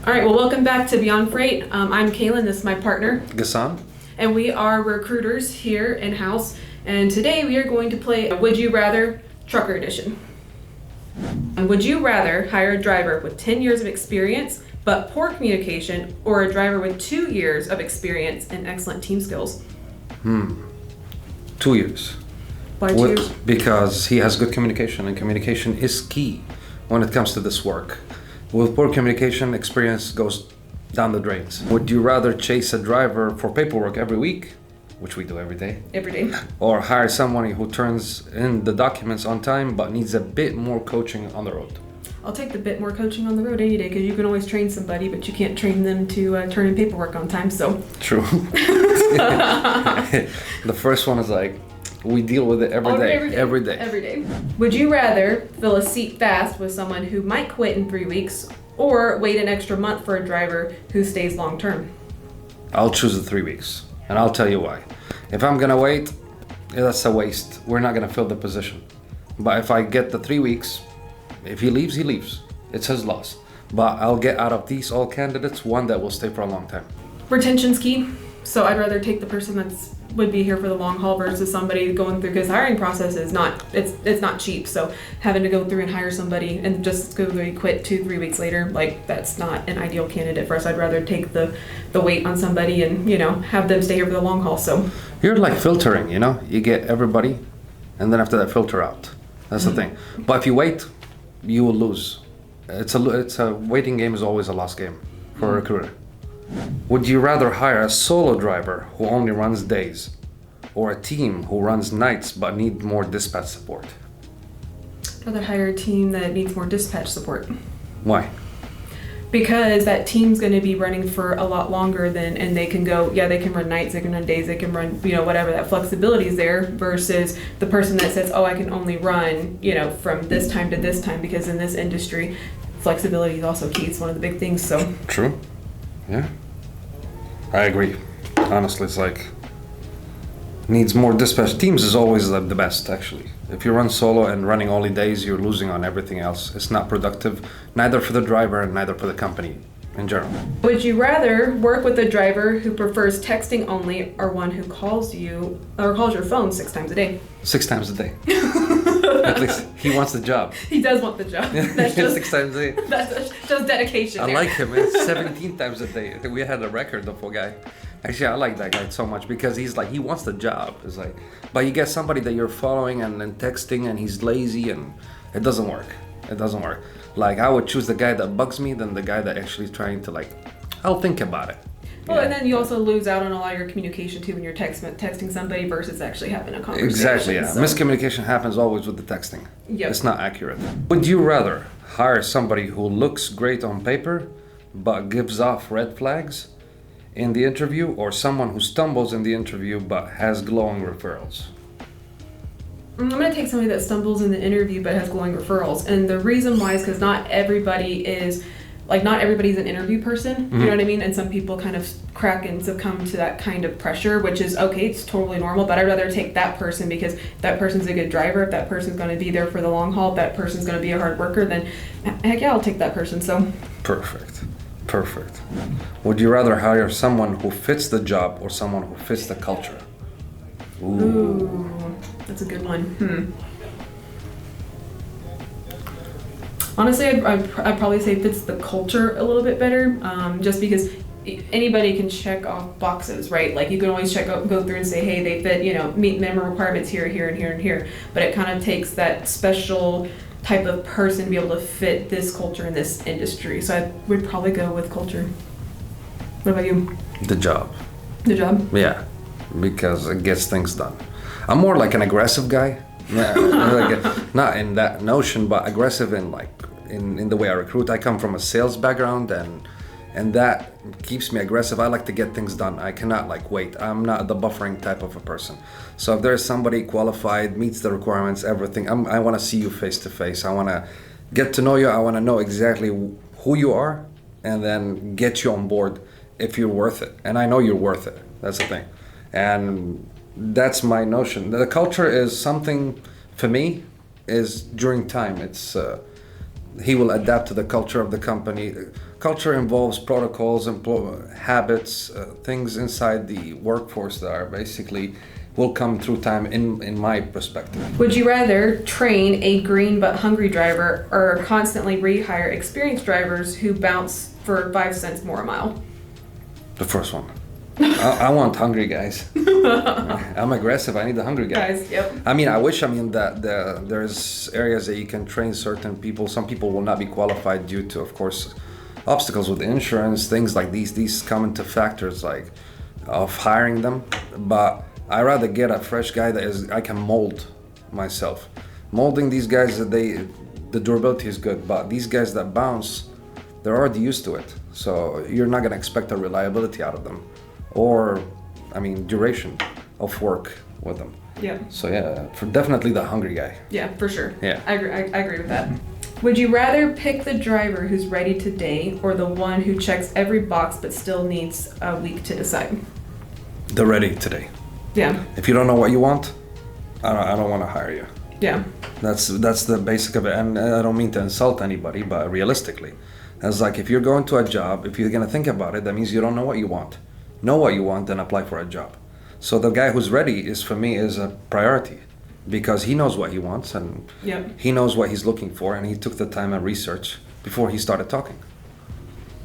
All right, well, welcome back to Beyond Freight. I'm Kaylin, this is my partner. Gassan? And we are recruiters here in-house. And today we are going to play a Would You Rather Trucker Edition. Would you rather hire a driver with 10 years of experience but poor communication, or a driver with 2 years of experience and excellent team skills? 2 years. Why 2 years? Because he has good communication, and communication is key when it comes to this work. With poor communication, experience goes down the drains. Would you rather chase a driver for paperwork every week, which we do every day, Every day. or hire someone who turns in the documents on time but needs a bit more coaching on the road? I'll take the bit more coaching on the road any day, because you can always train somebody, but you can't train them to turn in paperwork on time, so. True. The first one is like, we deal with it every day. Would you rather fill a seat fast with someone who might quit in 3 weeks, or wait an extra month for a driver who stays long term? I'll choose the 3 weeks, and I'll tell you why. If I'm gonna wait, that's a waste. We're not gonna fill the position. But if I get the 3 weeks, if he leaves, he leaves. It's his loss. But I'll get out of these all candidates one that will stay for a long time. Retention's key, so I'd rather take the person would be here for the long haul versus somebody going through, because hiring process is not, it's not cheap. So having to go through and hire somebody and just go through and quit 2-3 weeks later, like, that's not an ideal candidate for us. I'd rather take the weight on somebody and, have them stay here for the long haul. So you're like filtering, you get everybody, and then after that filter out. That's the thing. But if you wait, you will lose. It's a waiting game is always a lost game for a recruiter. Would you rather hire a solo driver who only runs days, or a team who runs nights but need more dispatch support? I'd rather hire a team that needs more dispatch support. Why? Because that team's going to be running for a lot longer and they can go, they can run nights, they can run days, they can run, whatever, that flexibility is there, versus the person that says, I can only run, from this time to this time, because in this industry, flexibility is also key. It's one of the big things, so. True. Yeah. I agree. Honestly, it's like, needs more dispatch. Teams is always the best, actually. If you run solo and running only days, you're losing on everything else. It's not productive, neither for the driver and neither for the company in general. Would you rather work with a driver who prefers texting only, or one who calls you or calls your phone 6 times a day? 6 times a day. At least he wants the job. He does want the job. That's just 6 times a day. That's just dedication. I like him. It's 17 times a day. We had a record of a guy. Actually, I like that guy so much because he's like, he wants the job. It's like, but you get somebody that you're following and then texting, and he's lazy, and it doesn't work. It doesn't work. Like, I would choose the guy that bugs me than the guy that actually is trying to, like, I'll think about it. Well, and then you also lose out on a lot of your communication too when you're texting somebody versus actually having a conversation. Exactly, yeah. So. Miscommunication happens always with the texting. Yep. It's not accurate. Would you rather hire somebody who looks great on paper but gives off red flags in the interview, or someone who stumbles in the interview but has glowing referrals? I'm going to take somebody that stumbles in the interview but has glowing referrals. And the reason why is because not everybody's an interview person, you know what I mean? And some people kind of crack and succumb to that kind of pressure, which is okay, it's totally normal, but I'd rather take that person, because if that person's a good driver, if that person's going to be there for the long haul, if that person's going to be a hard worker, then heck yeah, I'll take that person. So Perfect. Would you rather hire someone who fits the job or someone who fits the culture? Ooh, that's a good one. Honestly, I'd probably say fits the culture a little bit better, just because anybody can check off boxes, right? Like, you can always go through and say, hey, they fit, meet minimum requirements here, here, and here, and here. But it kind of takes that special type of person to be able to fit this culture in this industry. So I would probably go with culture. What about you? The job. The job? Yeah, because it gets things done. I'm more like an aggressive guy. Yeah, not in that notion, but aggressive in the way I recruit. I come from a sales background, and that keeps me aggressive. I like to get things done. I cannot wait. I'm not the buffering type of a person. So if there's somebody qualified, meets the requirements, everything, I want to see you face to face. I want to get to know you. I want to know exactly who you are, and then get you on board if you're worth it. And I know you're worth it. That's the thing. And that's my notion. The culture is something, for me, is during time. It's he will adapt to the culture of the company. culture involves protocols, habits, things inside the workforce that are basically will come through time in my perspective. Would you rather train a green but hungry driver or constantly rehire experienced drivers who bounce for 5 cents more a mile? The first one. I want hungry guys. I'm aggressive. I need the hungry guys. Yep. I mean, I wish. I mean that there's areas that you can train certain people. Some people will not be qualified due to, of course, obstacles with insurance, things like these. These come into factors like of hiring them. But I rather get a fresh guy that I can mold myself. Molding these guys, the durability is good, but these guys that bounce, they're already used to it. So you're not gonna expect a reliability out of them, or, I mean, duration of work with them. Yeah. So yeah, for definitely the hungry guy. Yeah, for sure. Yeah. I agree with that. Would you rather pick the driver who's ready today or the one who checks every box but still needs a week to decide? They're ready today. Yeah. If you don't know what you want, I don't want to hire you. Yeah. That's the basic of it. And I don't mean to insult anybody, but realistically, it's like if you're going to a job, if you're gonna think about it, that means you don't know what you want. Know what you want, then apply for a job. So the guy who's ready is, for me, is a priority because he knows what he wants and he knows what he's looking for, and he took the time and research before he started talking.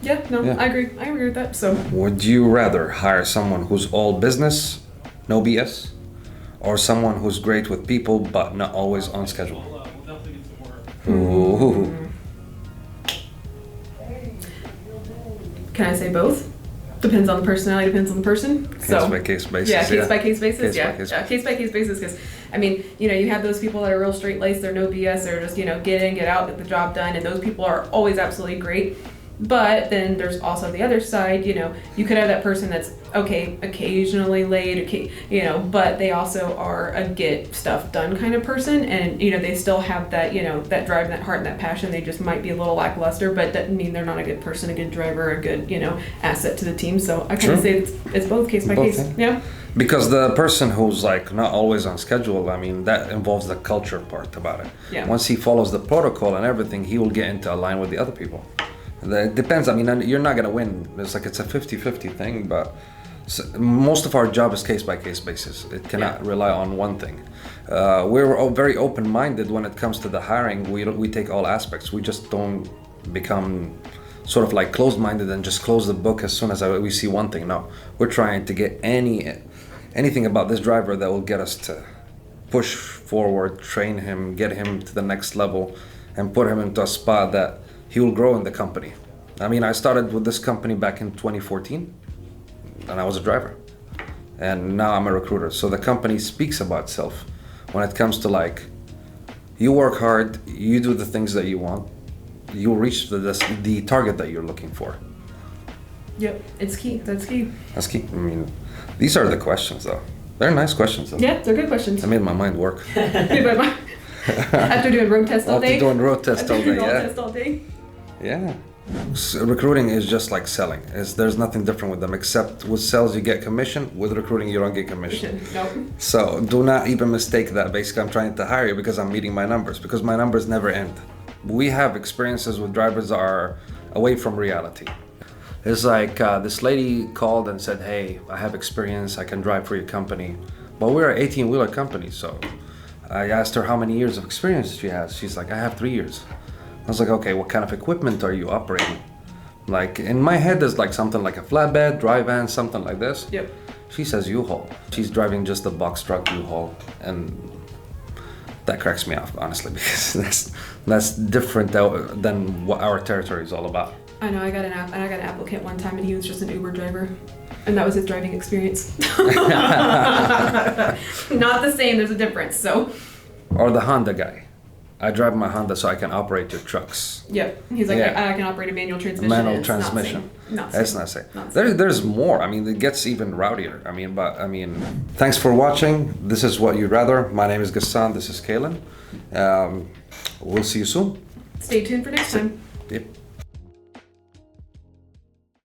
Yeah. No, I agree. I agree with that. So. Would you rather hire someone who's all business, no BS, or someone who's great with people but not always on schedule? Ooh. Can I say both? Depends on the personality, depends on the person. Case by case basis. Yeah, case by case basis. Case by case Case by case basis. Because I mean, you have those people that are real straight laced. They're no BS. They're just get in, get out, get the job done, and those people are always absolutely great. But then there's also the other side. You could have that person that's okay, occasionally late, but they also are a get stuff done kind of person, and they still have that that drive, that heart, and that passion. They just might be a little lackluster, but that doesn't mean they're not a good person, a good driver, a good asset to the team. So I kind of say it's both case by case. Yeah. Because the person who's like not always on schedule, I mean, that involves the culture part about it. Yeah. Once he follows the protocol and everything, he will get into a line with the other people. It depends. I mean, you're not gonna win. It's a 50-50 thing, but most of our job is case by case basis. It cannot rely on one thing. We're very open-minded when it comes to the hiring. We take all aspects. We just don't become sort of like closed-minded and just close the book as soon as we see one thing. No, we're trying to get anything about this driver that will get us to push forward, train him, get him to the next level, and put him into a spot that he will grow in the company. I mean, I started with this company back in 2014, and I was a driver. And now I'm a recruiter. So the company speaks about itself when it comes to like, you work hard, you do the things that you want, you'll reach the target that you're looking for. Yep, it's key. That's key. That's key. I mean, these are the questions though. They're nice questions though. Yeah, they're good questions. I made my mind work. After doing road tests all day? After doing road tests all day, road tests all day? Yeah. Recruiting is just like selling. There's nothing different with them, except with sales you get commission. With recruiting you don't get commission. Nope. So do not even mistake that. Basically, I'm trying to hire you because I'm meeting my numbers, because my numbers never end. We have experiences with drivers that are away from reality. It's like this lady called and said, hey, I have experience, I can drive for your company. But we're an 18-wheeler company, so I asked her how many years of experience she has. She's like, I have 3 years. I was like, okay, what kind of equipment are you operating? Like, in my head, there's like something like a flatbed, dry van, something like this. Yep. She says U-Haul. She's driving just a box truck U-Haul, and that cracks me off, honestly, because that's different than what our territory is all about. I know, I got an applicant one time, and he was just an Uber driver. And that was his driving experience. Not the same, there's a difference, so. Or the Honda guy. I drive my Honda so I can operate your trucks. Yep. He's like, I can operate a manual transmission. Manual transmission. That's not safe. There's more. I mean, it gets even rowdier. I mean, thanks for watching. This is What You'd Rather. My name is Gassan. This is Kaylin. We'll see you soon. Stay tuned for next time. Yep.